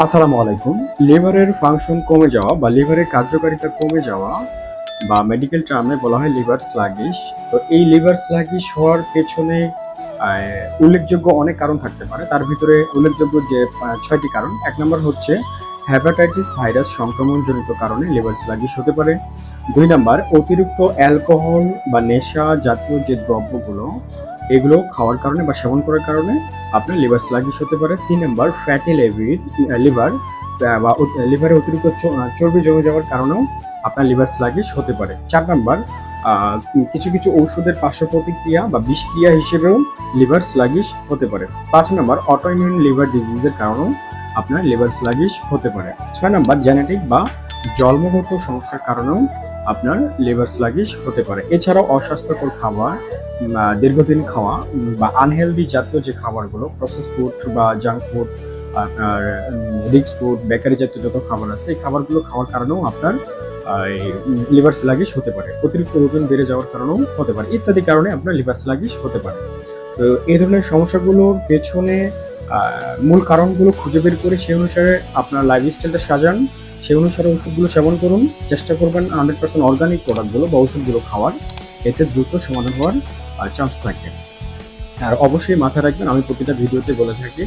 আসসালামু আলাইকুম। লিভারের ফাংশন কমে যাওয়া বা লিভারের কার্যকারিতা কমে যাওয়া বা মেডিকেল টার্মে বলা হয় লিভার স্লাগিশ। তো এই লিভার স্লাগিশ হওয়ার পেছনে উল্লেখযোগ্য অনেক কারণ থাকতে পারে। তার ভিতরে উল্লেখযোগ্য যে ৬টি কারণ। ১ নম্বর হচ্ছে হেপাটাইটিস ভাইরাস সংক্রমণজনিত কারণে লিভার স্লাগিশ হতে পারে। ২ নাম্বার অতিরিক্ত অ্যালকোহল বা নেশা জাতীয় যে দ্রব্যগুলো এগুলো খাওয়ার কারণে বা সেবন করার কারণে আপনার লিভার স্লাগিশ হতে পারে। ৩ নাম্বার ফ্যাটি লিভার বা লিভারে অতিরিক্ত চর্বি জমে যাওয়ার কারণেও আপনার লিভার স্লাগিশ হতে পারে। ৪ নাম্বার কিছু ঔষধের পার্শ্ব প্রতিক্রিয়া বা বিষক্রিয়া হিসেবেও লিভার স্লাগিশ হতে পারে। ৫ নাম্বার অটোইমিউন লিভার ডিজিজের কারণেও আপনার লিভার স্লাগিশ হতে পারে। ৬ নাম্বার জেনেটিক বা জন্মগত সমস্যার কারণেও আপনার লিভার স্লাগিশ হতে পারে। এছাড়াও অস্বাস্থ্যকর খাবার দীর্ঘদিন খাওয়া বা আনহেলদি জাতীয় যে খাবারগুলো প্রসেস ফুড বা জাঙ্ক ফুড, আপনার রিচ ফুড, বেকারি জাতীয় যত খাবার আছে এই খাবারগুলো খাওয়ার কারণেও আপনার লিভার স্লাগিশ হতে পারে। অতিরিক্ত ওজন বেড়ে যাওয়ার কারণেও হতে পারে। ইত্যাদি কারণে আপনার লিভার স্লাগিশ হতে পারে। তো এই ধরনের সমস্যাগুলোর পেছনে মূল কারণগুলো খুঁজে বের করে সেই অনুসারে আপনার লাইফস্টাইলটা সাজান, সেই অনুসারে ওষুধগুলো সেবন করুন। চেষ্টা করবেন 100% অর্গানিক প্রোডাক্টগুলো বা ওষুধগুলো খাওয়ার। এতে দ্রুত সমাধান হওয়ার চান্স থাকে। আর অবশ্যই মাথায় রাখবেন, আমি প্রতিটা ভিডিওতে বলে থাকি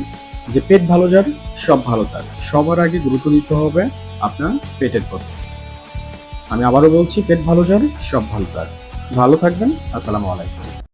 যে পেট ভালো যার সব ভালো তার। সবার আগে গুরুত্ব দিতে হবে আপনার পেটের প্রতি। আমি আবারও বলছি, পেট ভালো যার সব ভালো তার। ভালো থাকবেন। আসসালামু আলাইকুম।